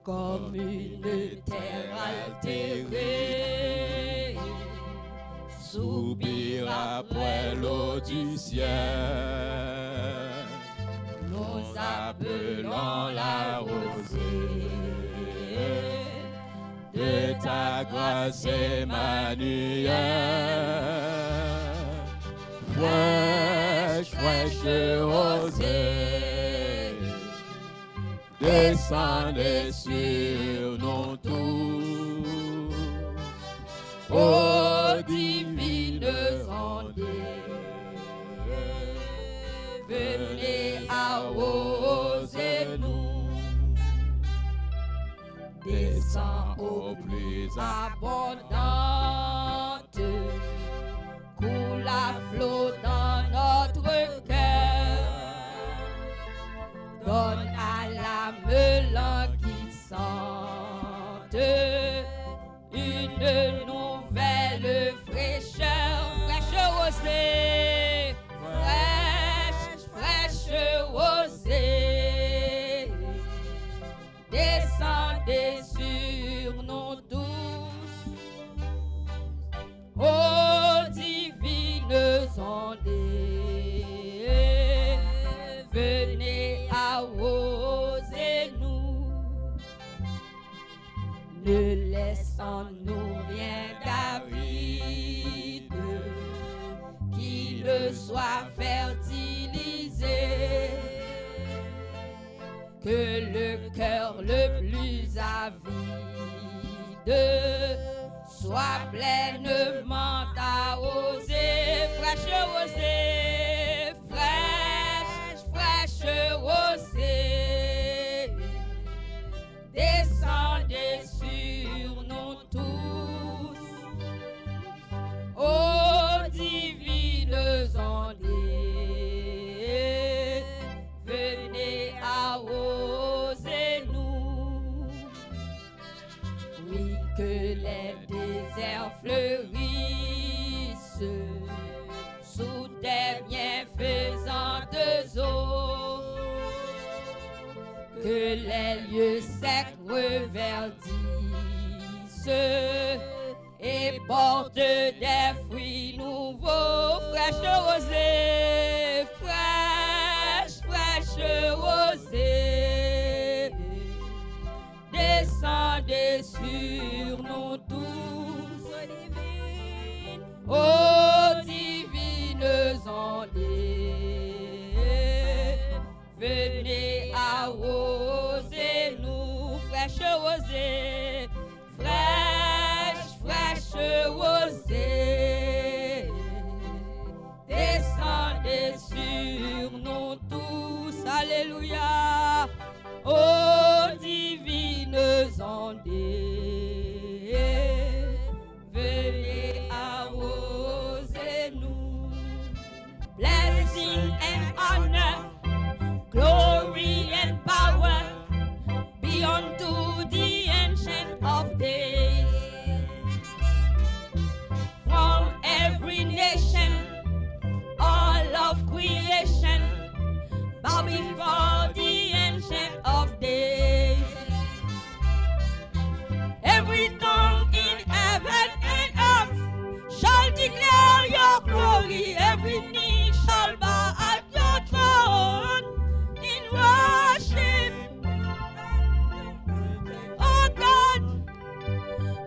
comme une terre altérée, soupire après l'eau du ciel, nous appelons la rosée de ta grâce Emmanuel. Fraîche, fraîche rosée, descendez sur nous tous. Ô divines ondes, venez arroser-nous. Descends au plus abondante, coule à flot dans notre cœur. Donne à l'âme languissante une nouvelle fraîcheur, fraîche rosée, fraîche, fraîche rosée. Descendez sur nous tous, ô divines ondées, venez arroser-nous. Ne laissons-nous rien d'aride qui ne soit fertilisé. Que le cœur le plus avide soit pleinement arrosé. Fraîche rosée, fraîche, fraîche rosée. Descendez sur nous tous, ô divines ondées, venez arroser-nous. Oui, que les déserts fleurissent sous des bienfaisantes eaux, que les lieux secs reverdissent et portent des fruits nouveaux. Fraîche rosée, fraîche, fraîche rosée, descendez sur nous tous, ô divines ondées, venez arroser-nous. Fraîche rosée, fraîche, fraîche rosée, descendez sur nous tous. Alléluia, ô divines ondées, venez arroser-nous. Blessing and honor, glory and power be unto the Ancient of Days. From every nation, all of creation, bow before the Ancient of Days. Every tongue in heaven and earth shall declare your glory. Every knee shall bow at your throne in worship, oh God,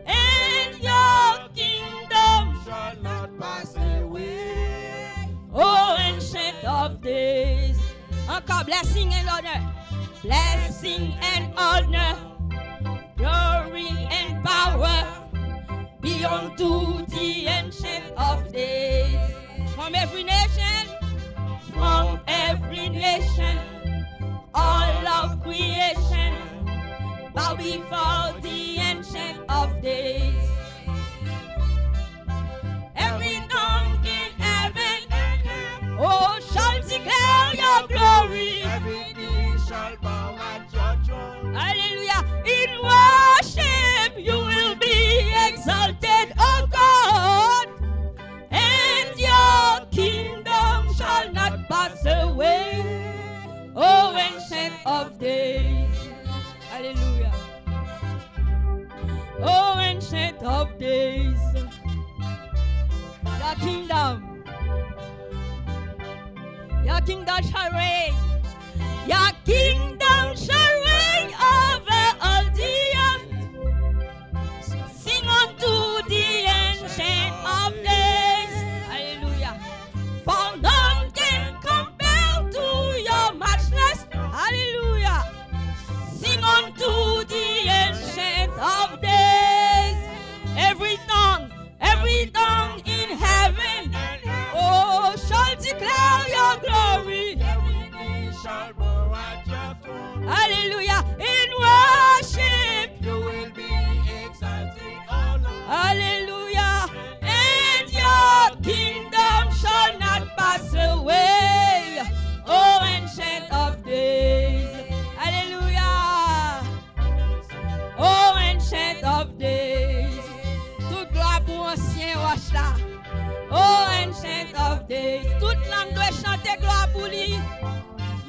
and your kingdom shall not pass away. oh Ancient of Days. Encore blessing and honor, blessing and honor, glory and power be unto the Ancient of Days. From every nation, all of creation, bow before the Ancient of Days. Every tongue in heaven and earth, oh, shall declare your glory. Every knee shall bow at your throne. Hallelujah. In worship you will be exalted, oh God, and your kingdom shall not pass away, oh Ancient of Days. Hallelujah. Your kingdom shall reign. Your kingdom shall reign over all the earth. Sing unto the ancient of days. Hallelujah. For none can compare to your matchless. Hallelujah. Sing unto the ancient of days. Every tongue in heaven, oh, shall declare your glory. Every knee shall bow at your throne. Hallelujah. In worship. You will be exalted, O Lord. Hallelujah. And your kingdom shall not pass away. Oh, ancient of days. Hallelujah. Oh, ancient of days. Toute gloire pour ancien roche là. Oh, ancient of days. Toute langue doit chanter gloire pour lui.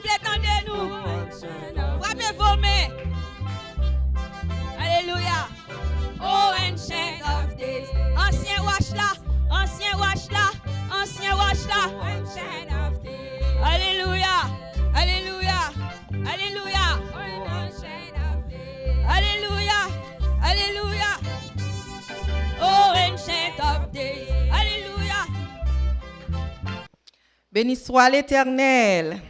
Prétendez-nous. Frappez vos mains. Alléluia. Oh, ancient of days. Ancien roche là. Ancien roche là. Ancien roche là. Ancient of days. Alléluia. Alléluia. Alléluia. Ancient of days. Alléluia. Alléluia. Oh, ancient of days. Alléluia. Béni soit l'Éternel.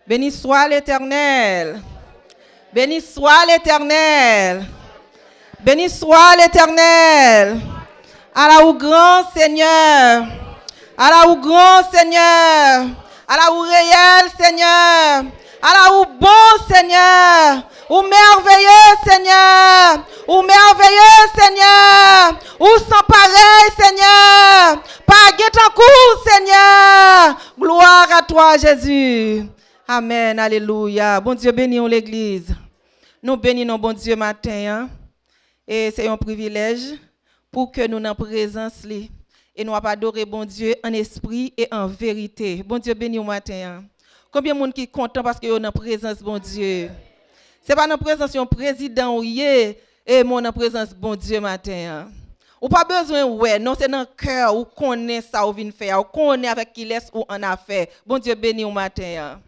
Béni soit l'Éternel. Béni soit l'Éternel. Béni soit l'Éternel. Allah ou grand Seigneur. Allah ou grand Seigneur. Allah ou réel Seigneur. Allah ou bon Seigneur. Ou merveilleux Seigneur. Ou merveilleux Seigneur. Ou sans pareil Seigneur. Pas guet-en-court Seigneur. Gloire à toi Jésus. Amen. Alléluia. Bon Dieu béni l'église. Nous bénissons bon Dieu matin. Hein? Et c'est un privilège pour que nous dans présence li et nous adorer bon Dieu en esprit et en vérité. Bon Dieu béni au matin. Hein? Combien de monde qui est content parce que vous dans présence bon Dieu. C'est pas dans présence un président ou et mon dans présence bon Dieu matin. Hein? Ou pas besoin ouais, non c'est dans le cœur ou connaît ça ou vient faire, ou connaît avec qui laisse ou en affaire. Bon Dieu béni au matin. Hein?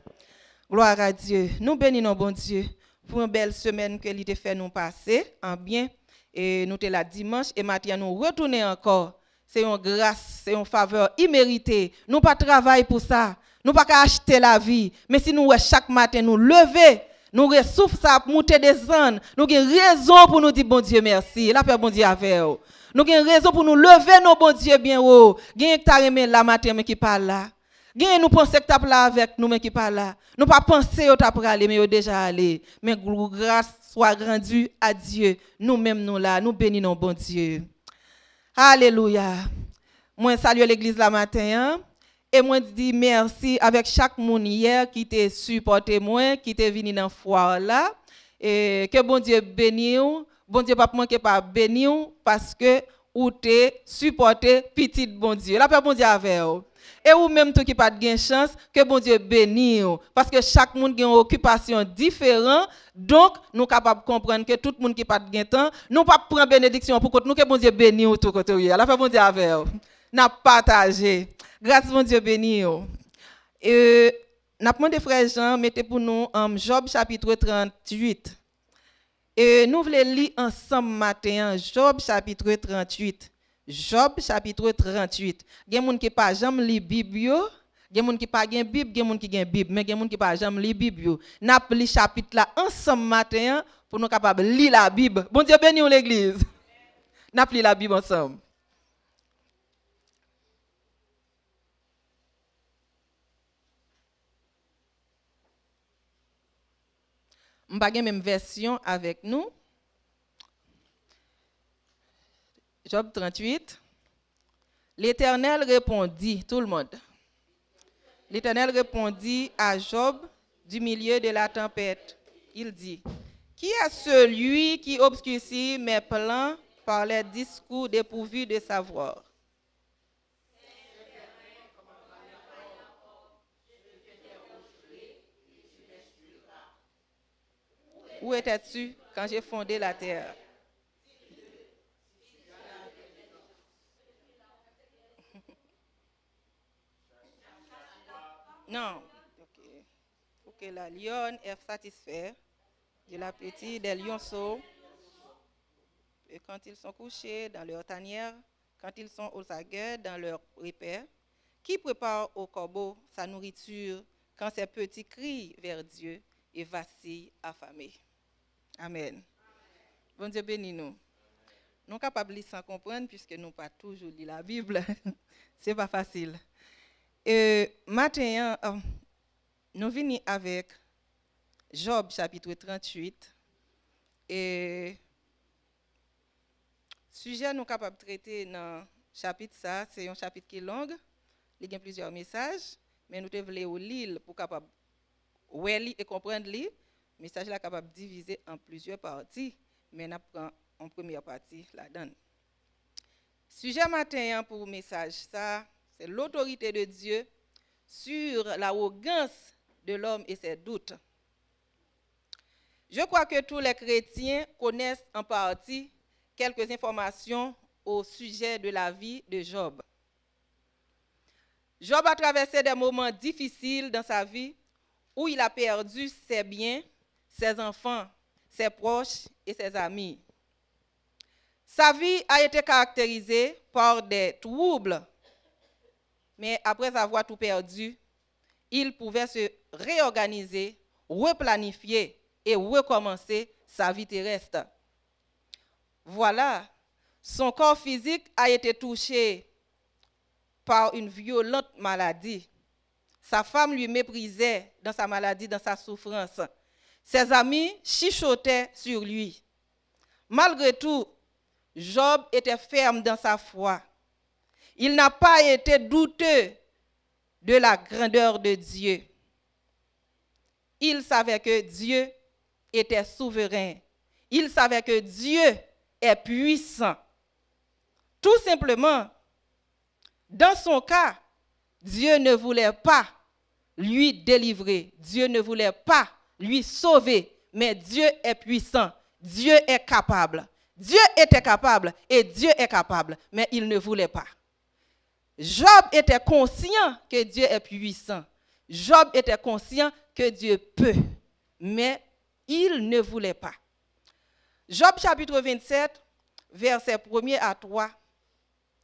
Gloire à Dieu. Nous bénissons bon Dieu pour une belle semaine que il t'a fait nous passer en bien. Et nous sommes là dimanche et maintenant nous retournons encore. C'est une grâce, c'est une faveur imméritée. Nous pas travailler pour ça. Nous pas acheter la vie. Mais si nous chaque matin nous lever, nous ressouffle ça, monter descendre, nous avons raison pour nous dire bon Dieu merci. La paix bon Dieu avec vous. Nous avons raison pour nous lever nos bon Dieu bien haut. Gagne que tu as la matin mais qui parle là. Gagne nous penser que tu as là avec nous mais qui parle là. Nous pas penser que tu as aller mais déjà allé. Mais grâce soit rendue à Dieu. Nous-mêmes nous là, nous bénissons bon Dieu. Alléluia. Moi salue l'église la matin hein? Et moi dis merci avec chaque monde hier qui t'a supporté moi, qui t'a venu dans foire là et que bon Dieu bénisse. Bon Dieu pas manquer pas bénir parce que ou t'es supporté petit bon Dieu. La paix bon Dieu avec vous. Et ou même tout qui pas de chance que bon Dieu bénisse parce que chaque monde a une occupation différente. Donc nous capable comprendre que tout le monde qui pas de temps, nous pas prendre bénédiction pour que nous que bon Dieu bénisse tout côté. La paix bon Dieu avec vous. N'a partagé. Grâce bon Dieu bénisse. N'a demandé frère Jean mettez pour nous Job chapitre 38. Et nous voulons lire ensemble matin Job chapitre 38. Job chapitre 38. Il y a des gens qui pas jamais lire Bible, il y a des gens qui pas gen Bible, il y a des gens qui gen Bible, mais il y a des gens qui pas jamais lire Bible. N'a lire chapitre là ensemble matin pour nous capable lire la Bible. Bon Dieu béni l'église. N'a lire la Bible ensemble. Je n'ai pas la même version avec nous. Job 38. L'Éternel répondit, tout le monde. L'Éternel répondit à Job du milieu de la tempête. Il dit, qui est celui qui obscurcit mes plans par les discours dépourvus de savoir? Où étais-tu quand j'ai fondé la terre? Non. Ok. Pour que la lionne est satisfaite de l'appétit des lionceaux. Et quand ils sont couchés dans leur tanière, quand ils sont aux aguets dans leur repaire, qui prépare au corbeau sa nourriture quand ses petits crient vers Dieu et vacillent affamés. Amen. Bon Dieu bénis nous. Nous sommes capables de lire sans comprendre puisque nous n'avons pas toujours lu la Bible. Ce n'est pas facile. Matin, nous venons avec Job chapitre 38. Et sujet nous sommes capables de traiter dans le chapitre, ça, c'est un chapitre qui est long. Il y a plusieurs messages, mais nous devons lire pour capable lire et comprendre le message là capable de diviser en plusieurs parties, mais nous prenons en première partie là-dedans. Sujet matin pour message ça, c'est l'autorité de Dieu sur l'arrogance de l'homme et ses doutes. Je crois que tous les chrétiens connaissent en partie quelques informations au sujet de la vie de Job. Job a traversé des moments difficiles dans sa vie où il a perdu ses biens, ses enfants, ses proches et ses amis. Sa vie a été caractérisée par des troubles, mais après avoir tout perdu, il pouvait se réorganiser, replanifier et recommencer sa vie terrestre. Voilà, son corps physique a été touché par une violente maladie. Sa femme lui méprisait dans sa maladie, dans sa souffrance. Ses amis chuchotaient sur lui. Malgré tout, Job était ferme dans sa foi. Il n'a pas été douteux de la grandeur de Dieu. Il savait que Dieu était souverain. Il savait que Dieu est puissant. Tout simplement, dans son cas, Dieu ne voulait pas lui délivrer. Dieu ne voulait pas lui sauver. Mais Dieu est puissant. Dieu est capable. Dieu était capable et Dieu est capable. Mais il ne voulait pas. Job était conscient que Dieu est puissant. Job était conscient que Dieu peut. Mais il ne voulait pas. Job chapitre 27, versets 1 à 3,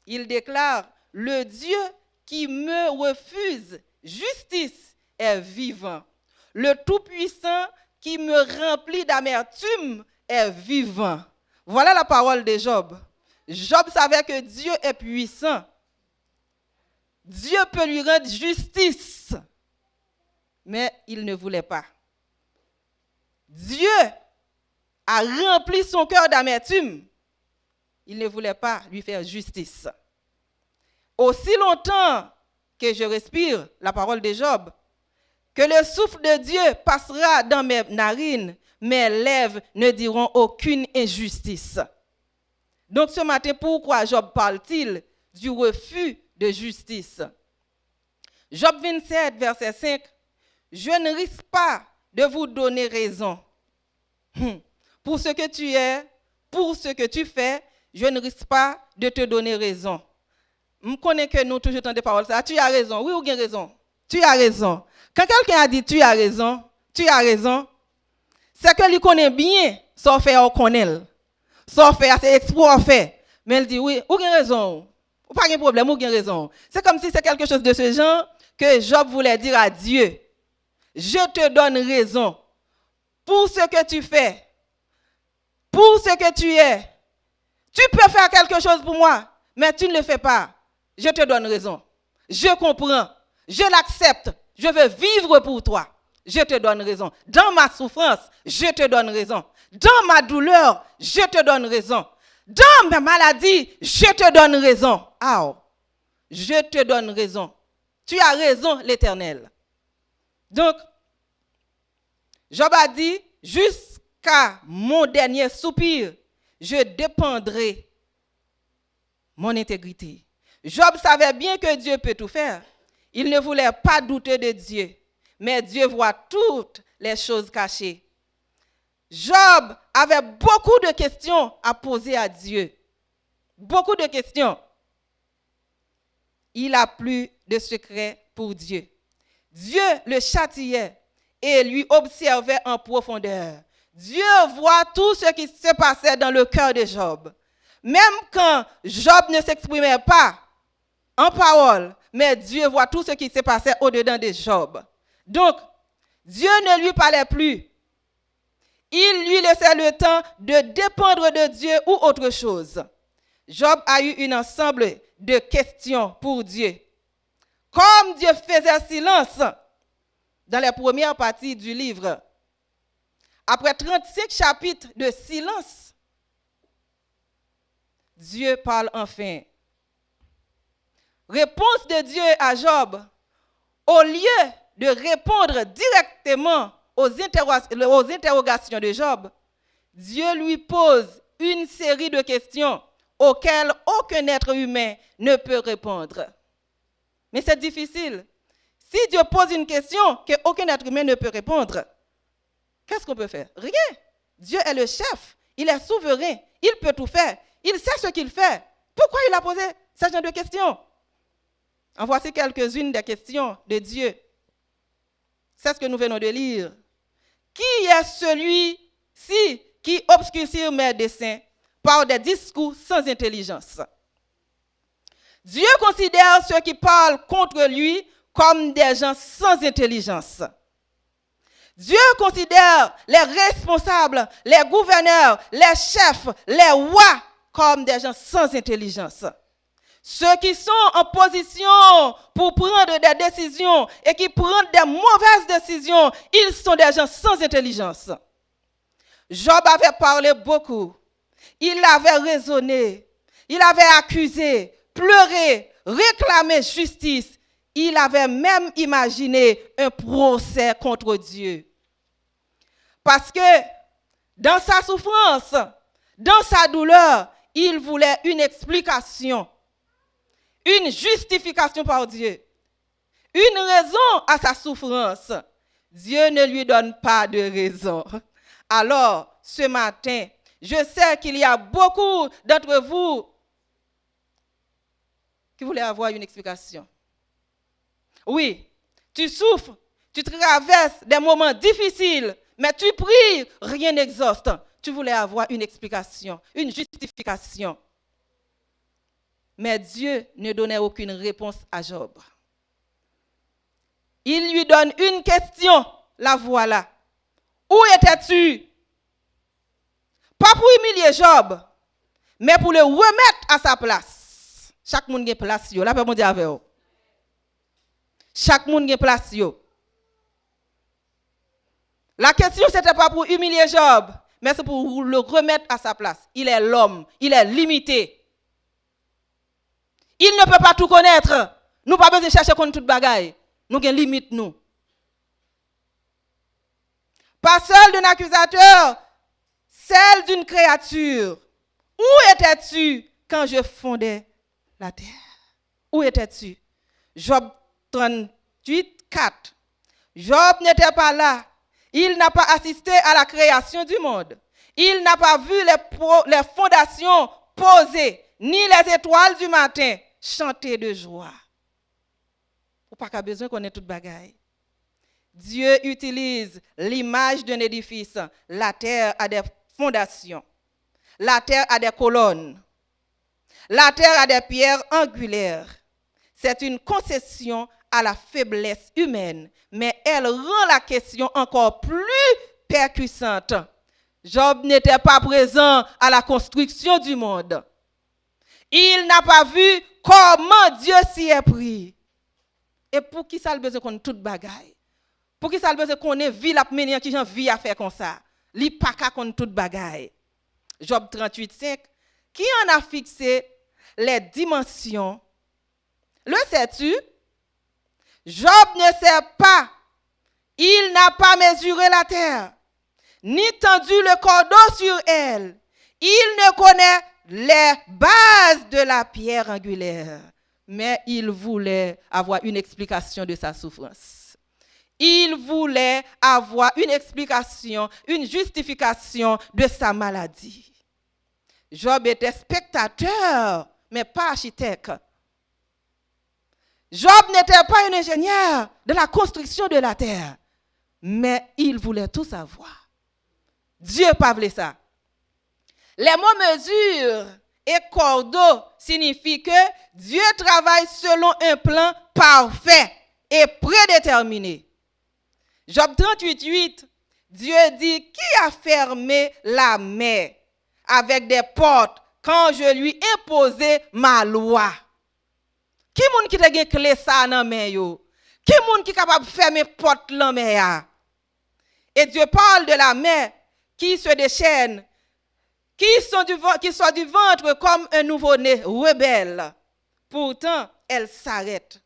il déclare: le Dieu qui me refuse justice est vivant. Le Tout-Puissant qui me remplit d'amertume est vivant. Voilà la parole de Job. Job savait que Dieu est puissant. Dieu peut lui rendre justice. Mais il ne voulait pas. Dieu a rempli son cœur d'amertume. Il ne voulait pas lui faire justice. Aussi longtemps que je respire, la parole de Job, que le souffle de Dieu passera dans mes narines, mes lèvres ne diront aucune injustice. Donc ce matin, pourquoi Job parle-t-il du refus de justice? Job 27, verset 5, je ne risque pas de vous donner raison. Pour ce que tu es, pour ce que tu fais, je ne risque pas de te donner raison. Je connais que nous toujours entendons des paroles. Ça, tu as raison. Oui ou bien raison? Tu as raison. Quand quelqu'un a dit tu as raison, c'est que lui connaît bien son fait ou connaît. Son fait, c'est exploit fait. Mais il dit oui, ou bien raison. Pas de problème, ou bien raison. C'est comme si c'est quelque chose de ce genre que Job voulait dire à Dieu. Je te donne raison pour ce que tu fais, pour ce que tu es. Tu peux faire quelque chose pour moi, mais tu ne le fais pas. Je te donne raison. Je comprends. Je l'accepte. Je veux vivre pour toi. Je te donne raison. Dans ma souffrance, je te donne raison. Dans ma douleur, je te donne raison. Dans ma maladie, je te donne raison. Ah, je te donne raison. Tu as raison, l'Éternel. Donc, Job a dit, jusqu'à mon dernier soupir, je dépendrai mon intégrité. Job savait bien que Dieu peut tout faire. Il ne voulait pas douter de Dieu, mais Dieu voit toutes les choses cachées. Job avait beaucoup de questions à poser à Dieu. Beaucoup de questions. Il n'a plus de secret pour Dieu. Dieu le châtiait et lui observait en profondeur. Dieu voit tout ce qui se passait dans le cœur de Job. Même quand Job ne s'exprimait pas en parole, mais Dieu voit tout ce qui se passait au-dedans de Job. Donc, Dieu ne lui parlait plus. Il lui laissait le temps de dépendre de Dieu ou autre chose. Job a eu un ensemble de questions pour Dieu. Comme Dieu faisait silence dans les premières parties du livre, après 35 chapitres de silence, Dieu parle enfin. Réponse de Dieu à Job, au lieu de répondre directement aux interrogations de Job, Dieu lui pose une série de questions auxquelles aucun être humain ne peut répondre. Mais c'est difficile. Si Dieu pose une question qu'aucun être humain ne peut répondre, qu'est-ce qu'on peut faire? Rien. Dieu est le chef. Il est souverain. Il peut tout faire. Il sait ce qu'il fait. Pourquoi il a posé ce genre de questions? En voici quelques-unes des questions de Dieu. C'est ce que nous venons de lire. Qui est celui-ci qui obscurcit mes desseins par des discours sans intelligence? Dieu considère ceux qui parlent contre lui comme des gens sans intelligence. Dieu considère les responsables, les gouverneurs, les chefs, les rois comme des gens sans intelligence. Ceux qui sont en position pour prendre des décisions et qui prennent des mauvaises décisions, ils sont des gens sans intelligence. Job avait parlé beaucoup. Il avait raisonné. Il avait accusé, pleuré, réclamé justice. Il avait même imaginé un procès contre Dieu. Parce que dans sa souffrance, dans sa douleur, il voulait une explication, une justification par Dieu, une raison à sa souffrance. Dieu ne lui donne pas de raison. Alors, ce matin, je sais qu'il y a beaucoup d'entre vous qui voulaient avoir une explication. Oui, tu souffres, tu traverses des moments difficiles, mais tu pries, rien n'exauce. Tu voulais avoir une explication, une justification. Mais Dieu ne donnait aucune réponse à Job. Il lui donne une question, la voilà. Où étais-tu? Pas pour humilier Job, mais pour le remettre à sa place. Chaque monde a une place, la paix mondiale avec vous. Chaque monde a une place. La question, ce n'était pas pour humilier Job, mais c'est pour le remettre à sa place. Il est l'homme, il est limité. Il ne peut pas tout connaître. Nous pas besoin de chercher contre toute bagaille. Nous avons une limite, nous. Pas seul d'un accusateur, celle d'une créature. Où étais-tu quand je fondais la terre? Où étais-tu? Job 38, 4. Job n'était pas là. Il n'a pas assisté à la création du monde. Il n'a pas vu les fondations posées, ni les étoiles du matin chanter de joie. Ou pas qu'à besoin qu'on ait toute bagaille. Dieu utilise l'image d'un édifice. La terre a des fondations. La terre a des colonnes. La terre a des pierres angulaires. C'est une concession à la faiblesse humaine, mais elle rend la question encore plus percutante. Job n'était pas présent à la construction du monde. Il n'a pas vu comment Dieu s'y est pris. Et pour qui ça a besoin qu'on ait toute bagaille? Pour qui ça a besoin qu'on ait vie la mener qui j'en vie à faire comme ça? Li pas qu'à qu'on toute bagaille. Job 38, 5. Qui en a fixé les dimensions? Le sais-tu? Job ne sait pas. Il n'a pas mesuré la terre, ni tendu le cordeau sur elle. Il ne connaît les bases de la pierre angulaire. Mais il voulait avoir une explication de sa souffrance. Il voulait avoir une explication, une justification de sa maladie. Job était spectateur, mais pas architecte. Job n'était pas un ingénieur de la construction de la terre, mais il voulait tout savoir. Dieu pas voulait ça. Les mots mesure et cordeau signifient que Dieu travaille selon un plan parfait et prédéterminé. Job 38:8, Dieu dit, qui a fermé la mer avec des portes quand je lui imposais ma loi? Qui moun qui te gen clé ça nan men yo? Qui moun qui capable fermer porte la mer? Et Dieu parle de la mer qui se déchaîne, qui sort du ventre comme un nouveau-né rebelle. Pourtant, elle s'arrête.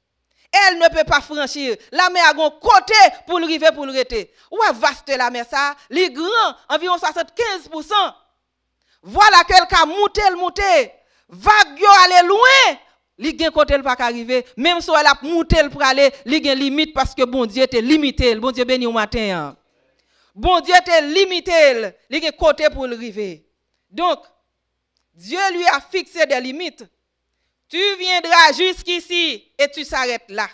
Elle ne peut pas franchir. La mer a un côté pour le river, pour le rester. Ouais, vaste la mer ça, les grands, environ 75%. Voilà qu'elle a monté. Vague yo aller loin. Li gen côté pas arriver, même si elle a monté pour aller, li gen limite parce que bon Dieu te limité, bon Dieu béni au matin. Bon Dieu te limité, li gen côté pour le river. Donc Dieu lui a fixé des limites. Tu viendras jusqu'ici et tu s'arrêtes là.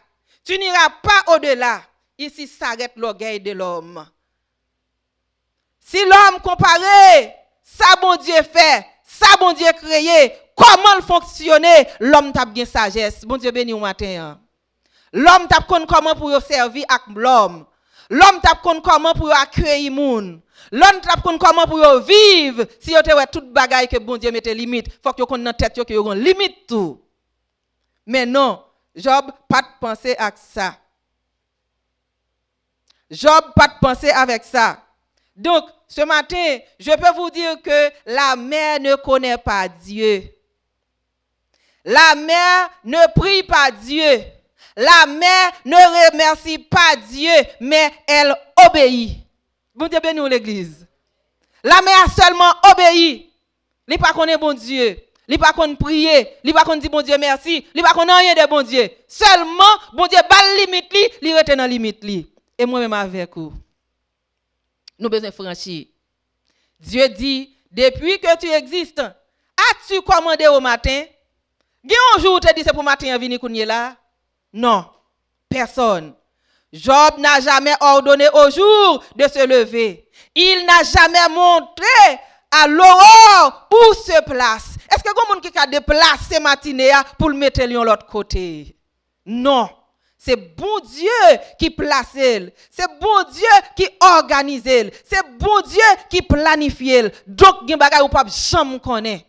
Tu n'iras pas au-delà. Ici s'arrête l'orgueil de l'homme. Si l'homme comparé, ça bon Dieu fait, ça bon Dieu créé, comment le fonctionner, l'homme t'a bien sagesse. Bon Dieu béni au matin. L'homme t'a connait comment pour servir avec l'homme. L'homme t'a connait comment pour accueillir moun. L'homme t'a connait comment pour vivre. Si yo te wè toute bagaille que bon Dieu mette limite, faut que yo connait dans tête yo que yo gon limite tout. Mais non, Job pas de penser à ça. Job pas de penser avec ça. Donc, ce matin, je peux vous dire que la mer ne connaît pas Dieu. La mer ne prie pas Dieu. La mer ne remercie pas Dieu, mais elle obéit. Bon Dieu béni l'église. La mer seulement obéit. Il pas connaît bon Dieu. Il pas connaît prier. Il pas connaît dire bon Dieu merci. Il pas connaît rien de bon Dieu. Seulement, bon Dieu bal limite li, il rete dans limite li. Et moi-même avec vous. Nous besoin franchir. Dieu dit, depuis que tu existes, as-tu commandé au matin? Un jour, te dit c'est pour matin venir kounye là? Non, personne. Job n'a jamais ordonné au jour de se lever. Il n'a jamais montré à l'aurore où se place. Est-ce que quelqu'un qui a déplacé matinée pour le mettre de l'autre côté? Non. C'est bon Dieu qui place. C'est bon Dieu qui organise. C'est bon Dieu qui planifie. Donc, il y a des choses que jamais connaît.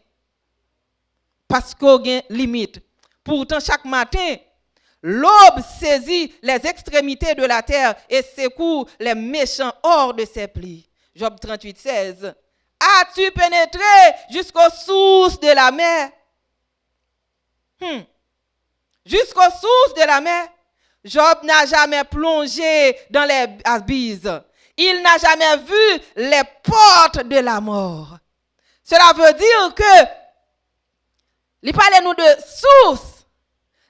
Parce qu'il y a une limite. Pourtant, chaque matin, l'aube saisit les extrémités de la terre et secoue les méchants hors de ses plis. Job 38:16. As-tu pénétré jusqu'aux sources de la mer? Jusqu'aux sources de la mer? Job n'a jamais plongé dans les abysses. Il n'a jamais vu les portes de la mort. Cela veut dire que, il parle nous de source.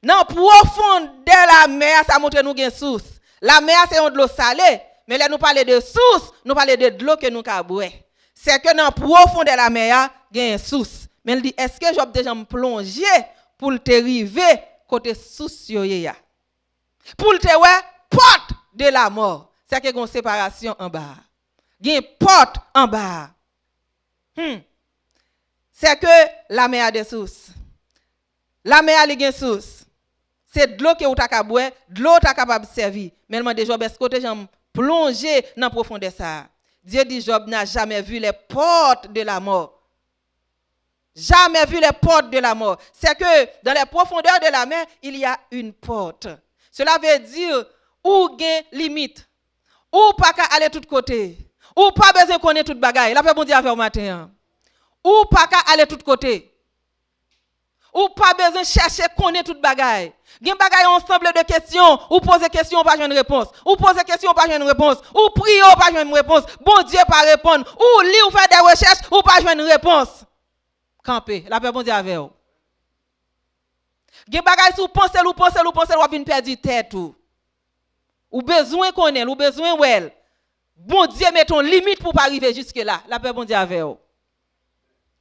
Non, profond de la mer, ça montre nous une source. La mer, c'est de l'eau salée. Mais là, nous parlons de source, nous parlons de l'eau que nous avons. C'est que dans profond de la mer, il y a une source. Mais il dit, est-ce que Job déjà plongé pour te arriver côté source ya? Pour te ouais, porte de la mort. C'est qu'il y a une séparation en bas. Il y a une porte en bas. C'est que la mer a des sources. La mer a des sources. C'est de l'eau que vous avez boire, de l'eau est capable de servir. Mais il m'a dit, Job, est-ce que tu as plongé dans la profondeur ça? Dieu dit, Job n'a jamais vu les portes de la mort. Jamais vu les portes de la mort. C'est que dans les profondeurs de la mer, il y a une porte. Cela veut dire, où il y a limite. Ou pas qu'à aller de tous côtés. Ou pas besoin de connaître toute bagaille. La paix bon Dieu avec au matin. Ou pas qu'à aller de tous côtés. Ou pas besoin de chercher connaître toute bagaille. Gen bagaille ensemble de questions. Ou poser question, pas une réponse. Ou poser question, pas une réponse. Ou prier, pas une réponse. Bon Dieu pas répondre. Ou lire ou faire des recherches, ou pas une réponse. Camper. La paix bon Dieu avec vous. Gen bagaille sou penser, ou vinn perdre tête ou. Ou besoin connaître, ou besoin well. Bon Dieu met ton limite pour pas arriver jusque là. La paix bon Dieu avec vous.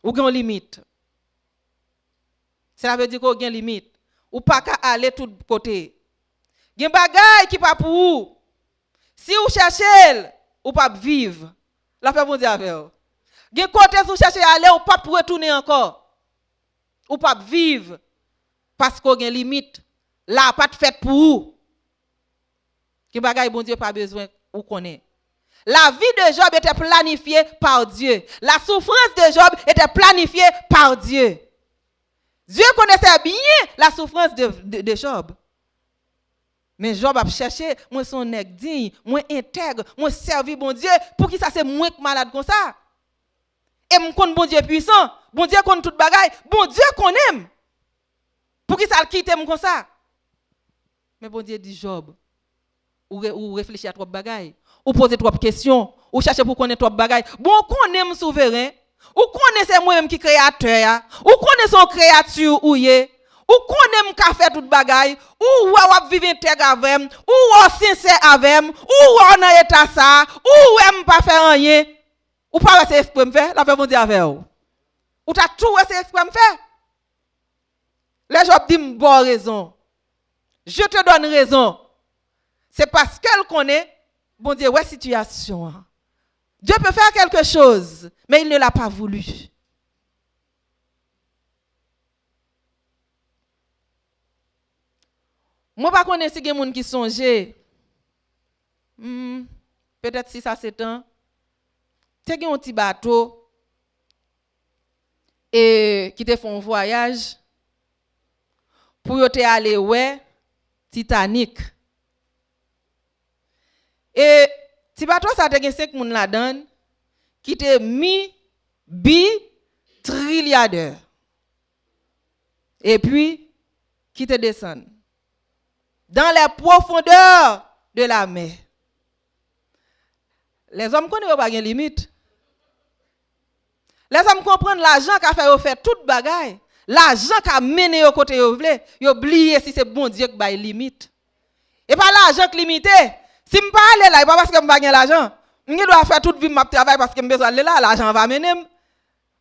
Ou gen limite. Cela veut dire qu'on a une limite. Ou pas qu'à aller tout côté. Gen bagay qui pas pour vous. Si vous cherchez, ou pas vivre. La fait bon Dieu avec vous. Gen côté si vous cherchez aller ou pas pour retourner encore. Ou pas vivre parce qu'on a une limite. Là pas de fait pour vous. Gen bagay bon Dieu pas besoin ou connaît. La vie de Job était planifiée par Dieu. La souffrance de Job était planifiée par Dieu. Dieu connaissait bien la souffrance de Job. Mais Job a cherché, moi son nèg digne, moi intègre, moi servi bon Dieu, pour qui ça c'est moins que malade comme ça. Et me connaît bon Dieu puissant, bon Dieu connaît toute bagaille, bon Dieu qu'on aime. Pour qui ça le quitte comme ça. Mais bon Dieu dit Job, ou réfléchir à trop bagaille, ou poser trop questions, ou chercher pour connaître trop bagaille. Bon qu'on aime souverain, ou connaissez moi-même qui créateur, ou connaissez son créature ou yé. Ou connaît m'ka fait toute bagaille, ou ou vivre intègre avec, ou sincère avec, ou on a état ça, ou aime pas faire rien. Ou pas essayer exprès faire, la fait bon Dieu avec vous. Ou t'as tout essayé exprès faire. Les gens disent bon raison. Je te donne raison. C'est parce qu'elle connaît bon Dieu ouais situation. Dieu peut faire quelque chose, mais il ne l'a pas voulu. Moi, pas connais si il y a des gens qui songent. Peut-être 6 à 7 ans. Tu as un petit bateau et qui te font un voyage pour te aller ouais Titanic. Et petit bateau ça te gen 5 moun la donne qui te mi bi trilliardeur. Et puis qui te descend dans les profondeurs de la mer. Les hommes connaissent pas de limite. Les hommes comprennent l'argent qu'a fait toute bagaille. L'argent qu'a mené au côté yo vle, yo oublié si c'est bon Dieu qui bail limite. Et pas l'argent qui limité. Si je pas aller là, pas parce que je pas l'argent. Je dois faire toute vie ma travail parce que je besoin aller là, l'argent va mener.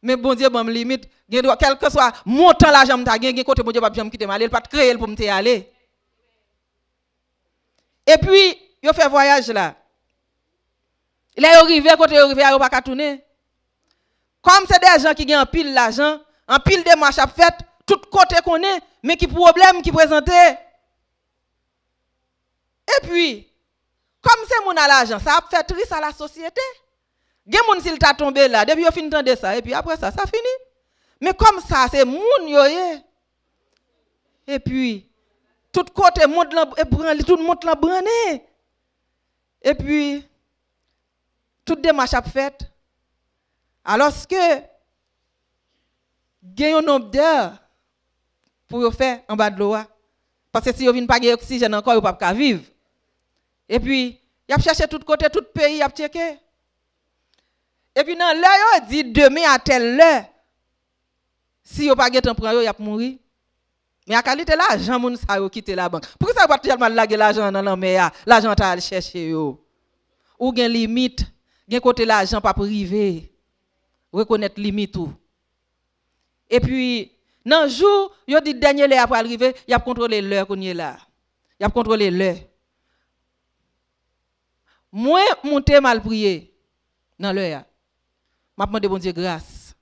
Mais bon Dieu bon limite, quel que soit montant l'argent m'ta gen côté bon Dieu pas jamais quitter mal, il pas créer pour me aller. Et puis, yo fait voyage là. Là yo arrivé côté yo arrivé yo pas ka tourner. Comme c'est des gens qui ont en pile l'argent, en pile de marche à fait, tout côté qu'on est, mais qui problème qui présentait. Et puis, comme c'est mon l'argent, ça a fait triste à la société. Gen moun s'il t'a tombé là, depuis yo fin de ça, et puis après ça fini. Mais comme ça, c'est moun yo ye. Et puis, tout côté monte tout le monde branlé. Et puis, toute démarche a fait. Alors que, gagne un nombre d'heures pour faire en bas de l'eau. Parce que si vous ne pas gagner oxygène encore, vous ne pouvez pas vivre. Et puis, il a cherché tout côté, tout pays, il a checké. Et puis, dans l'heure, il dit demain à telle heure, si vous ne pas gagner temps, il a mourir. Mais à qualité l'argent, moun sa yo quitter la banque. Pourquoi ça va pas tellement laguer l'argent dans la mer? L'argent t'a aller chercher yo. Ou gen limite, gen côté l'argent pas privé. Reconnaître limite tout. Et puis dans jour, yo dit dernier l'heure après arriver, y a contrôler l'heure qu'on y est là. Y a contrôler l'heure. Moi monter mal prier dans l'heure. M'a demandé bon Dieu grâce.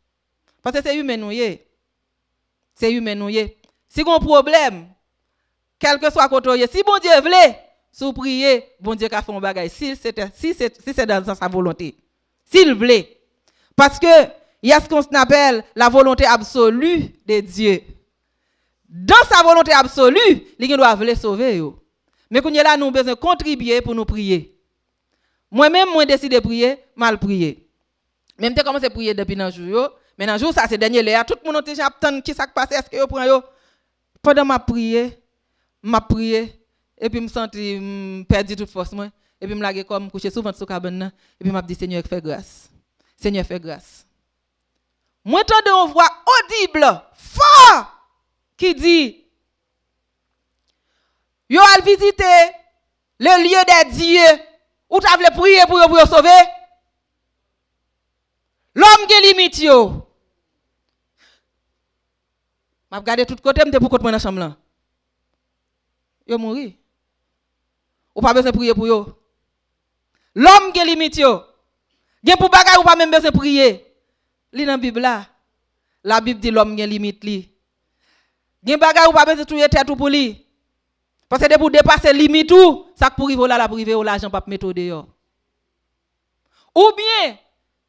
Parce que c'est humain nous yé. C'est humain nous yé. Si vous avez un problème, quel que soit côté, si bon Dieu veut, si vous priez, bon Dieu a fait un bagage. Si c'est dans sa volonté. S'il veut. Parce que il y a ce qu'on appelle la volonté absolue de Dieu. Dans sa volonté absolue, il doit vouloir sauver. Mais quand là, nous avons besoin de contribuer pour nous prier. Moi-même, moi décide de prier, mal prier. Même si je commence à prier depuis un jour, mais dans jour, ça c'est dernier là, tout le monde a attend qui ça passe, est-ce que vous prenez? Pendant ma prière, et puis me senti perdu toute force moi, et puis me laguer comme coucher souvent sur cabane, et puis m'a dit Seigneur fais grâce. Seigneur fais grâce. Moi entends une voix audible, fort qui dit yo al visiter le lieu des dieux où tu voulais prier pour sauver. L'homme qui limite yo. M'a regardé tout côté, m'te pour côté dans chambre là. Yo mouri. ou pas besoin de prier pour yo. L'homme qui limite yo. Gen pour bagay ou pas même besoin de prier. Li dans Bible là. La Bible dit l'homme gen limite li. Gen bagay ou pas besoin de touyer tête pour lui. Parce que pour dépasser limite ou, ça pour rive là la privé ou l'argent pas mettre dehors. Ou bien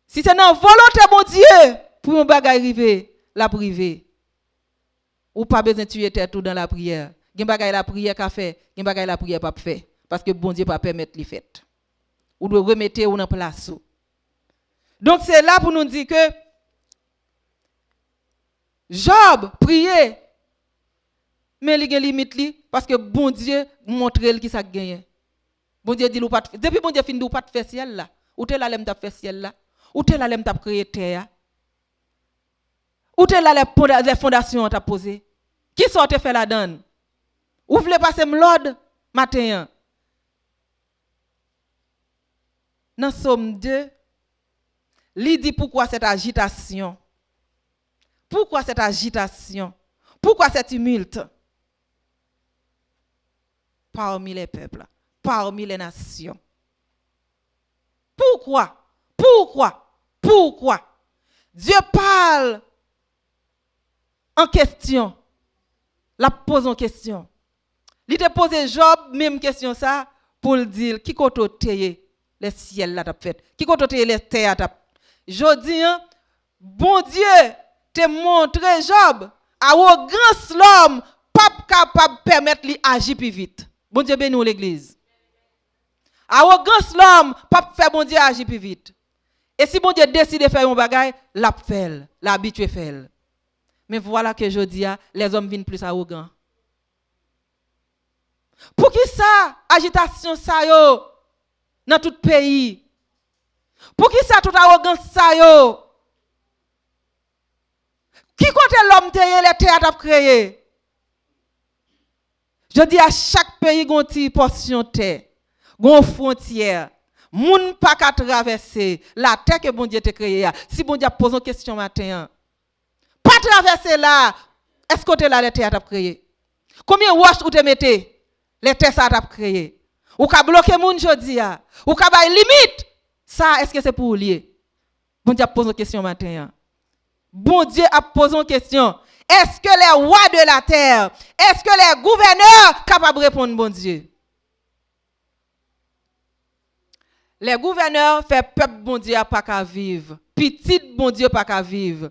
si c'est dans volonté bon Dieu pour un bagay arriver la privé. Ou pas besoin de tuer tête tout dans la prière. Gen bagay la prière qu'a fait, gen bagay la prière pas fait parce que bon Dieu pas permettre li fait. Ou doit remettre ou dans place. Donc c'est là pour nous dire que Job priait mais il y a limite li parce que bon Dieu montre qui ça gagne. Bon Dieu dit ou pas depuis bon Dieu fin ou pas faire ciel là. Ou te la lem t'a faire ciel là. Ou te la lem t'a créer terre. Ou te la les fondations t'a posé. Qui sorte fait la donne? Ou voulez passer l'ordre matin? Dans Somme 2, il dit pourquoi cette agitation? Pourquoi cette agitation? Pourquoi cette tumulte? Parmi les peuples, parmi les nations. Pourquoi? Pourquoi? Pourquoi? Dieu parle en question. La pose en question. Il te pose Job même question ça pour le dire qui côté les ciels là t'a fait. Qui côté les terres t'a. Jodi bon Dieu te montre Job arrogance l'homme pas capable permettre lui agir plus vite. Bon Dieu bénit l'église. Arrogance l'homme pas faire bon Dieu agir plus vite. Et si bon Dieu décide de faire un bagage, l'a fait, l'habitué fait. Mais voilà que je dis, les hommes viennent plus arrogants. Pour qui ça, agitation ça yo, dans tout pays? Pour qui ça, toute arrogance ça yo? Qui côté l'homme te les terres a créé? Je dis à chaque pays gon ti portion terre, gon frontière. Moun pas qu'à traverser la terre que bon Dieu t'a créé. Si bon Dieu pose une question matin, pas traverser là, est-ce que tu là les terres t'a créé? Combien roches ou te mettez? Les terres ça t'a créé. Ou ka bloquer moun jodi a, ou ka bay limite. Ça est-ce que c'est pour lier? Bon Dieu pose une question matin. Bon Dieu a posé une question. Est-ce que les rois de la terre, est-ce que les gouverneurs capables de répondre bon Dieu? Les gouverneurs fait peuple bon Dieu pas qu'à vivre. Petit bon Dieu pas qu'à vivre.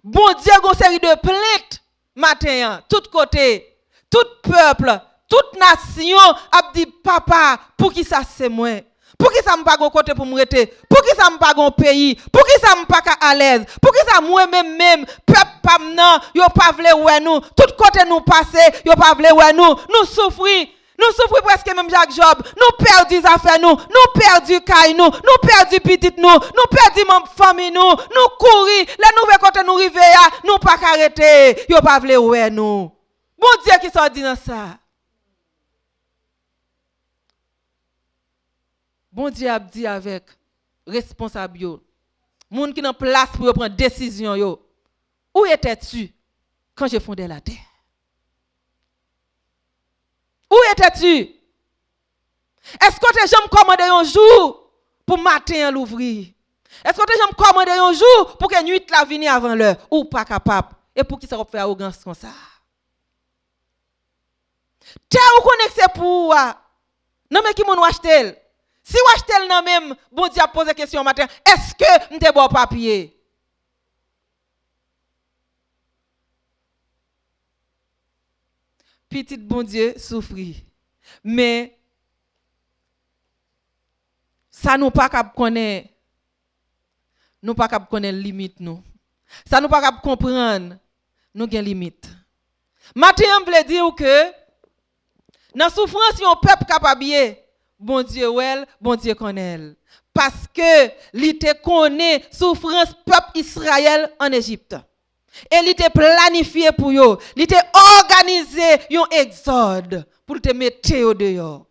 Bon Dieu a une série de plaintes matin, tout côté, tout peuple, toute nation a dit papa, pour qui ça c'est moi? Pour qui ça me pas gon côté pour me rester? Pour qui ça me pas gon pays? Pour qui ça me pas à l'aise? Pour qui ça moi même peuple pas nan, yo pas vle ouais nous, tout côté nous passer, yo pas vle ouais nous souffrir. Nous souffrons presque même Jacques Job. Nous perdons affaires nous perdons caille nous perdons petite nous perdons membre famille nous courir, les nouvelles côté nous river nous pas arrêter, yo pas vle ouais nous. Bon Dieu qui sort dit dans ça. Bon Dieu a dit avec responsable yo. Moun qui dans place pour prendre décision yo. Où étais-tu quand je fondais la terre? Où étais-tu? Est-ce que tu as jamais commandé un jour pour matin l'ouvrir? Est-ce que tu as jamais commandé un jour pour que nuit la vienne avant l'heure? Ou pas capable? Et pour qui ça va faire arrogance comme ça? Tu as connecté pour non mais qui m'ont acheté? Si vous achetez non même, bon Dieu a posé question matin, est-ce que m'te bon papier? Petit bon Dieu souffrir. Mais ça nous pas capable connaître. Nous pas capable connaître limite nous. Ça nous pas capable comprendre nous gain limite. Matin on veut dire que dans souffrance yon peuple capable bon Dieu well, bon Dieu connaît. Parce que li te connaît souffrance peuple Israël en Égypte. Et il était planifié pour eux. Il était organisé un exode pour te mettre au dehors.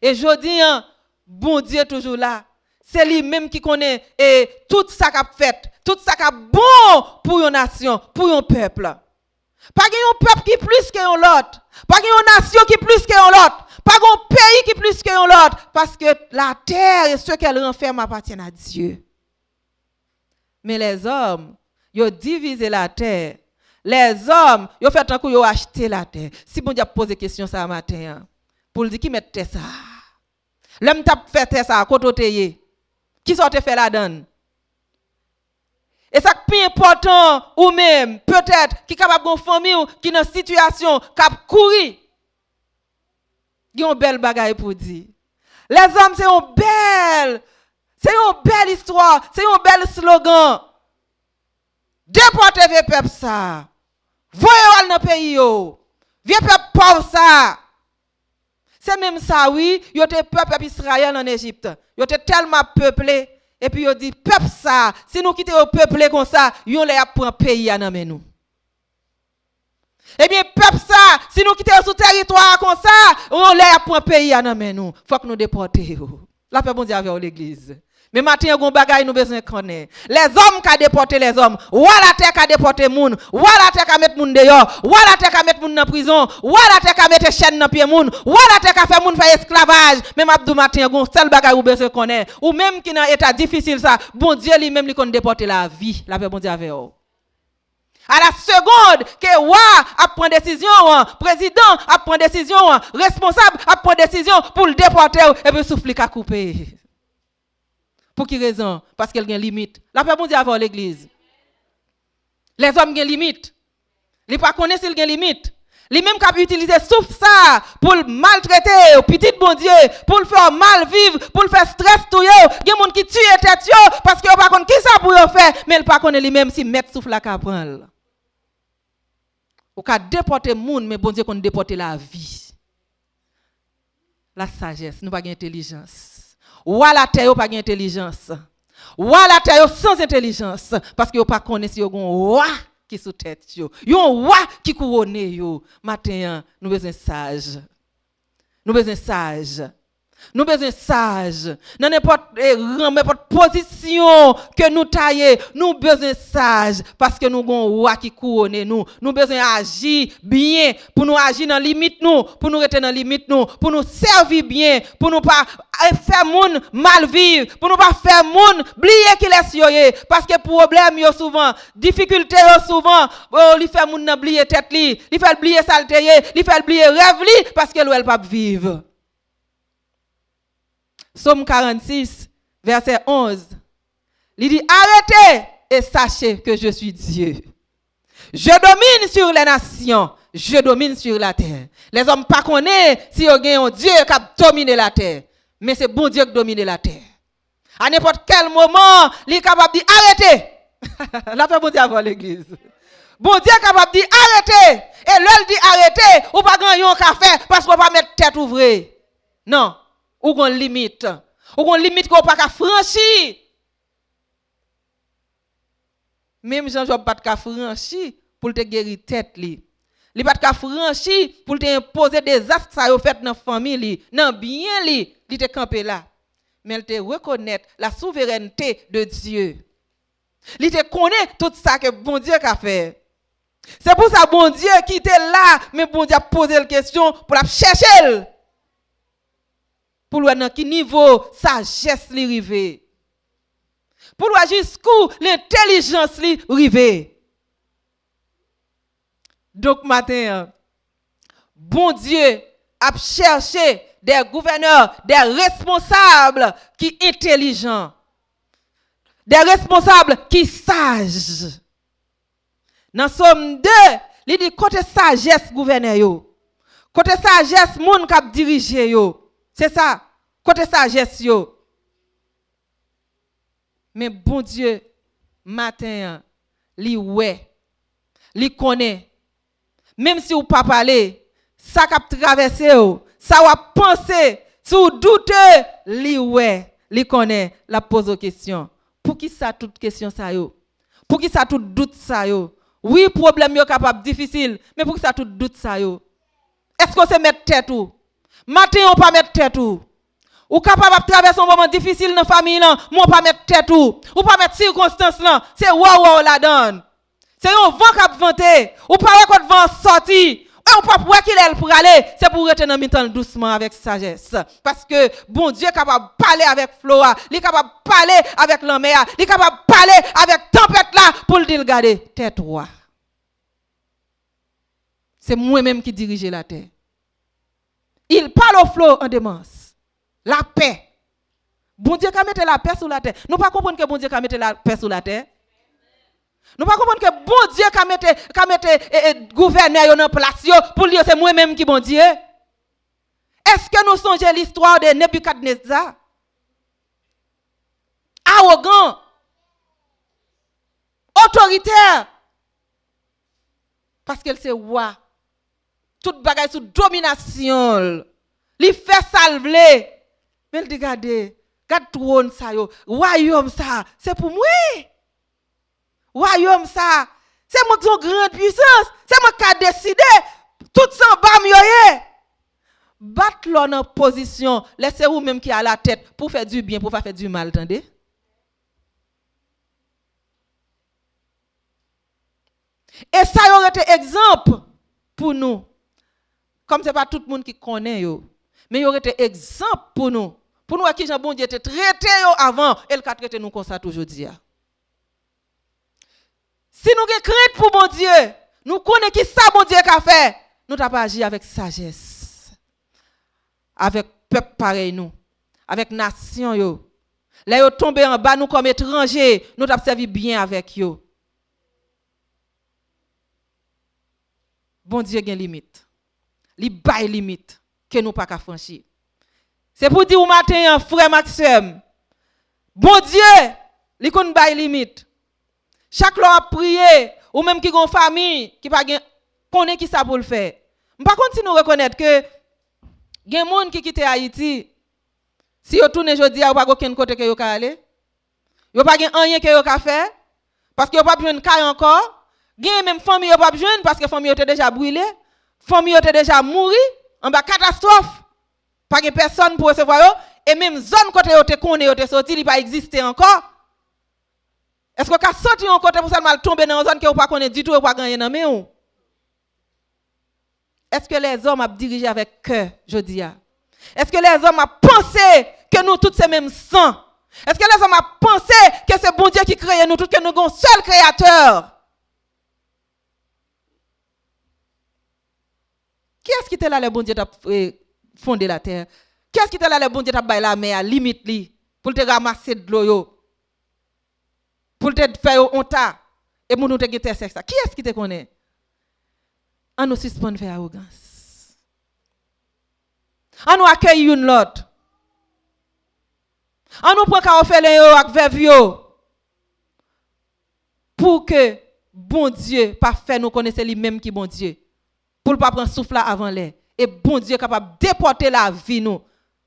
Et je dis, bon Dieu toujours là. C'est lui-même qui connaît tout ça qu'a fait, tout ça qu'a bon pour une nation, pour un peuple. Pas un peuple qui plus que l'autre. Pas une nation qui plus que l'autre. Pas l'autre parce que la terre et ce qu'elle renferme appartiennent à Dieu. Mais les hommes, ils ont divisé la terre. Les hommes, ils ont fait un coup, ils ont acheté la terre. Si bon Dieu pose question ça matin, pour le dire qui mette ça. L'homme t'a fait ça, côté qui sortait faire la donne. Et ça qui est important, ou même, peut-être, qui est capable de famille, qui est dans une situation, qui a couru. Il y a une belle bagaille pour dire. Les hommes, c'est une belle histoire, c'est un bel slogan. Déportez vos peuples ça. Voyez dans le pays yo. Vieux peuple pauvre ça. C'est même ça oui, yo te peuple Israël en Égypte. Yo te tellement peuplé et puis yo dit peuple ça, si nous quittons peuplé comme ça, yo les prend pays à nan nous. Eh bien peuple ça, si nous quittons sous territoire comme ça, on les prend pays à nan nous. Faut que nous déporter. La paix bon Dieu avec l'église. Mais maintenant, on bagay nous besoin connaître. Les hommes qui déporté les hommes, ou la terre qui déporté moun, ou la terre qui mettre moun dehors, ou la terre qui mettre moun dans prison, ou la terre qui mettre chaîne dans pied moun, ou la terre qui fait moun faire esclavage. Même Abdou matin, on seul bagay ou besoin connaître. Ou même qui dans état difficile ça, bon Dieu lui-même lui connaît déporter la vie. La paix bon Dieu avec vous. À la seconde que roi a pris décision, président a pris décision, responsable a pris décision pour le déporter et puis souffler à couper. Pour quelle raison? Parce qu'elle a une limite. La paix bon Dieu avant l'église. Les hommes ont une limite. Ils ne connaissent pas s'ils ont une limite. Les mêmes qui utilisé souffle ça pour le maltraiter, petit bon Dieu, pour le faire mal vivre, pour le faire stress tout yo. Il y a des gens qui tuent tête yo parce qu'ils ne savent pas qui ça pour faire, mais ils ne savent pas lui-même si mettre souffle la prendre. Ou ka déporter moun mais bon Dieu qu'on déporter la vie. La sagesse, nous pas intelligence. Ou à la terre, pas d'intelligence. Ou à la terre, sans intelligence. Parce que vous pas connaissez si vous avez un roi qui sous tête. Vous avez un roi qui couronne. Matin, nous besoin sage. Nous besoin sage. Nous besoin sage. Dans n'importe position que nous taillons, nous besoin sage parce que nous avons un roi qui couronne nous. Nous besoin agir bien pour nous agir dans limite nous, pour nous rester dans limite nous, pour nous servir bien, pour nous pas faire moun mal vivre, pour nous pas faire moun oublier qu'il est yoye parce que problème yo souvent, difficulté yo souvent, li fait moun oublier tête li fait oublier saleté, li fait oublier rêve li parce que elle pas vivre. Psaume 46, verset 11. Il dit, arrêtez et sachez que je suis Dieu. Je domine sur les nations, je domine sur la terre. Les hommes ne connaissent pas si il y a un Dieu qui a dominé la terre. Mais c'est bon Dieu qui domine la terre. À n'importe quel moment, il est capable de dire, arrêtez. La paix bon Dieu avant l'église. Bon Dieu est capable de dire, arrêtez. Et l'heure dit, arrêtez, ou pas gagner un café parce qu'on va pas mettre tête ouvrée. Non. Ou gon limite. Ou gon limite qu'on pas ka franchir. Même Jean-Job pas ka franchir pour te guérir tête li. Li pas ka franchir pour te imposer des actes ça yo fait dans famille li, nan bien li te camper là. Mais il te reconnaître la souveraineté de Dieu. Il te connaît tout ça que bon Dieu a fait. C'est pour ça bon Dieu qui était là, mais bon Dieu a posé la question pour la chercher. Pour voir dans quel niveau sagesse li rive. Pour voir jusqu'où l'intelligence li rive. Donc matin, bon Dieu a cherché des gouverneurs, des responsables qui intelligents. Des responsables qui sages. Dans Somme 2, il dit côté sagesse gouverneur yo. Côté sagesse moun k'ap dirige yo. C'est ça, côté sagesse yo. Mais bon Dieu, matin, li ouais, li connaît. Même si ou pas parler, ça k'ap traverser yo, ça ou penser, si ou doute, li ouais, li connaît, la pose aux questions. Pour qui ça toute question ça yo? Pour qui ça tout doute ça yo? Oui, problème yo capable difficile, mais pour qui ça tout doute ça yo? Est-ce que c'est mettre tête ou? Matin, on pas mettre tête ou. Ou capable de traverser un moment difficile dans la famille, on pas mettre tête ou. Ou pas mettre circonstance là. C'est wow la donne. C'est un vent qui a vanté. Ou pas reconnaître vent sorti. On pas pour qu'il est pour aller, c'est pour rester dans mi-temps doucement avec sagesse. Parce que bon Dieu est capable de parler avec Flora, il est capable de parler avec la mer, il est capable de parler avec tempête là pour le dire regarder, tais-toi. C'est moi-même qui dirige la terre. Il parle au flot en démence. La paix. Bon Dieu qui mettre la paix sur la terre. Nous pas comprendre que bon Dieu qui mettre la paix sur la terre. Nous pas comprendre que bon Dieu qui mettre gouverneur dans place pour dire c'est moi-même qui bon Dieu. Est-ce que nous songeons l'histoire de Nebuchadnezzar? Arrogant, autoritaire, parce qu'elle c'est roi. Toute bagaille sous domination. Il fait salver. Mais il dit regardez, regarde trône ça yo, royaume ça, c'est pour moi. Royaume ça, c'est moi qui ont grande puissance, c'est moi qui a décidé tout ça bam yoye. Battre l'on en position, laissez vous même qui a la tête pour faire du bien, pour pas faire du mal, attendez. Et ça y aurait été exemple pour nous. Comme ce n'est pas tout le monde qui connaît, mais il y aurait été exemple pour nous. Pour nous, à qui Jean bon Dieu était traité avant, et le traité nous comme ça aujourd'hui. Si nous avons crainte pour bon Dieu, nous connaissons qui ça bon Dieu a fait, nous n'avons pas agi avec sagesse. Avec peuple pareil nous, avec nation yo. Là yo tombé en bas nous comme étrangers, nous avons servi bien avec yo. Bon Dieu a une limite. Li bay limite que nous pas qu'à franchir. C'est pour dire au matin frère Maxime. Bon Dieu, li kon bay limite. Chaque loi a prié ou même qui gon famille qui pas connaît qui ça pour le faire. Par contre si nous reconnaître que gen monde qui quitte Haïti si yo tourne jodi a pas aucun côté que yo ka aller. Yo pas gen rien que yo ka faire parce que yo pas besoin caille encore. Gen même famille yo pas besoin parce que famille yo déjà brûlé. Famille était déjà mouri en bas catastrophe. Pas de personne pour recevoir yo et même zone côté yo te connaît yo te sorti, il pas exister encore. Est-ce que ka sorti en côté pour ça mal tomber dans une zone que vous pas connaît du tout ou pas gagner dans main ou? Est-ce que les hommes a dirigé avec cœur, je dis à? Est-ce que les hommes a pensé que nous tous c'est même sang? Est-ce que les hommes a pensé que c'est bon Dieu qui crée nous tous que nous avons un seul créateur? Qui est-ce qui était là, le bon Dieu t'a fondé la terre? Qui est-ce qui était là, le bon Dieu t'a baillé la mer, limite li, pour te ramasser de l'eau, pour te faire honta, et pour nous te guetter ça? Qui est-ce qui te connaît? On nous suspend faire arrogance. On nous accueille une l'autre. On nous prend qu'à faire les avec verve pour que bon Dieu pas faire nous connaître lui-même qui bon Dieu. Pour ne pas prendre souffle là avant l'air. Et bon Dieu est capable de déporter la vie nous.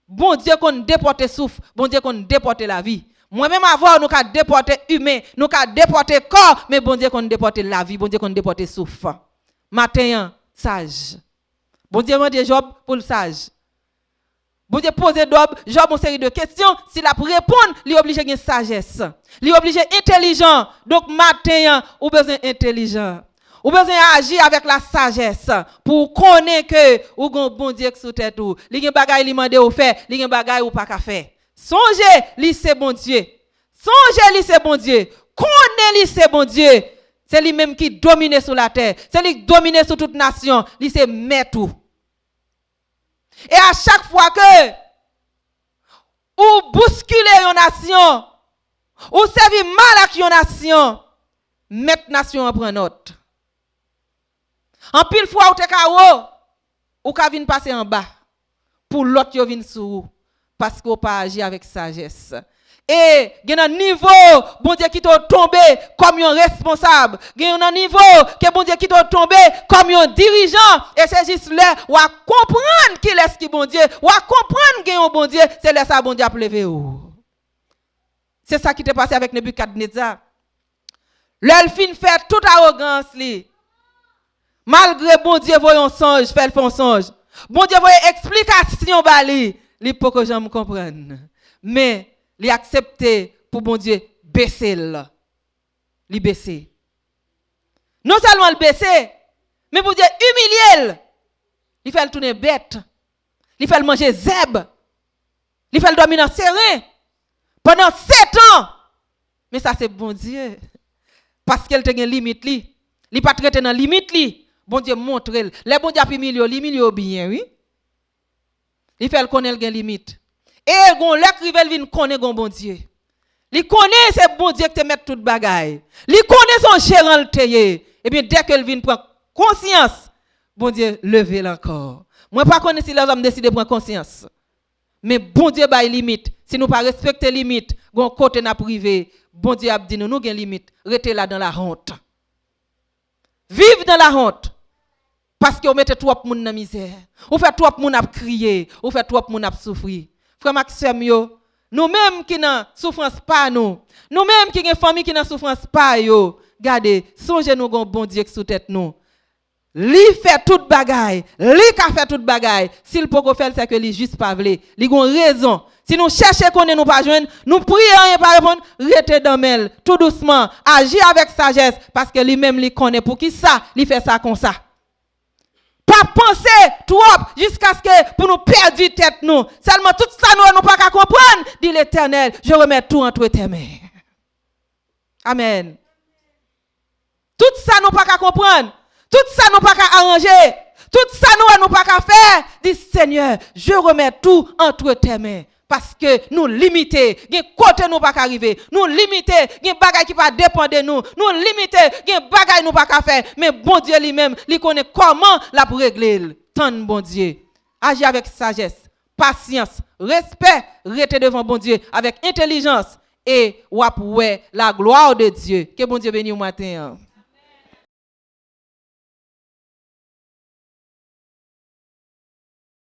Bon Dieu qu'on déporte souffle, bon Dieu qu'on déporte la vie. Moi-même avant nous avons déporté humain, nous avons déporté corps, mais bon Dieu qu'on déporte la vie, bon Dieu qu'on déporte souffle. Matin sage. Bon Dieu demande Job pour le sage. Bon Dieu pose Job une série de questions, s'il a pour répondre, il est obligé de sagesse. Il est obligé intelligent. Donc matin ou besoin intelligent. Ou besoin agir avec la sagesse pour connaître que ou bon Dieu sous tête ou li gen bagay li mande ou faire, li gen bagay ou pas ka faire. Songez li c'est bon Dieu. Songez li c'est bon Dieu. Connaît li c'est bon Dieu. C'est lui même qui domine sur la terre. C'est lui qui domine sur toute nation. Li c'est maître tout. Et à chaque fois que ou bousculer une nation, ou servir mal à une nation, mettre nation en prend note. En pile fois ou te ka ou ka vin passer en bas pour l'autre yo vin sous parce qu'on pas agir avec sagesse. Et gen un niveau bon Dieu qui t'a tombé comme un responsable, gen un niveau que bon Dieu qui t'a tombé comme un dirigeant et c'est juste là ou à comprendre qui est qui bon Dieu, ou à comprendre gen un bon Dieu, c'est là ça bon Dieu a levé ou. C'est ça qui t'est passé avec Nebuchadnezzar. L'elfine fait toute arrogance li. Malgré bon Dieu voyons songe, fait le songe. Bon Dieu voyait explication bali, li pour que j'en comprenne. Mais li accepté pour bon Dieu baisser là. Li baisser. Non seulement le baisser, mais pour Dieu humilier. Il fait le tourner bête. Il fait le manger zèbre. Il fait le dormir dans serré. Pendant 7 ans. Mais ça, c'est bon Dieu. Parce qu'elle a une limite. Il n'est pas traité dans limite. Bon Dieu montre. Les bon Dieu a milieu bien, oui. Il fait le connaître une limite. Et gon l'écrivain vient connaître bon Dieu. Il connaît c'est bon Dieu qui te met toute bagaille. Il connaît son gérant le teye. Et bien dès qu'elle vient prendre conscience, bon Dieu levez encore. Moi pas connais si les hommes décident de prendre conscience. Mais bon Dieu ba limite. Si nous pas respecter limite, gon côté n'a privé, bon Dieu a dit nous gen limite, restez là dans la honte. Vive dans la honte. Parce que vous mettez trop de monde dans la misère. Vous faites trop de monde à crier. Vous faites trop de monde à souffrir. Frère Maxime, nous-mêmes qui n'en souffrance pas, nous-mêmes qui avons famille qui n'en souffrance pas, regardez, songez-nous qu'on bon Dieu sous tête nous. Li fait toute bagaille, li ka fait toute bagaille. S'il peut faire c'est que li juste pas vle. Li gon raison. Si nous cherchons qu'on nous pas joindre, nous prions rien pas répondre, restez dans mêle, tout doucement, agir avec sagesse parce que lui-même li connaît pour qui ça, li fait ça comme ça. Pas penser trop jusqu'à ce que pour nous perdre tête nous. Seulement tout ça nous pas qu'à comprendre, dit l'Éternel, je remets tout entre tes mains. Amen. Tout ça nous pas qu'à comprendre. Tout ça nous pas qu'à arranger. Tout ça nous pas qu'à faire. Dit Seigneur, je remets tout entre tes mains. Parce que nous limiter, gen côté nous pas arriver. Nous limiter, gen bagay qui pas dépendre de nous. Nous limiter, gen bagay nous pas faire. Mais bon Dieu lui-même, il connaît comment la pour régler. Tant bon Dieu. Agis avec sagesse, patience, respect, rester devant bon Dieu avec intelligence et ouais la gloire de Dieu. Que bon Dieu bénisse au matin.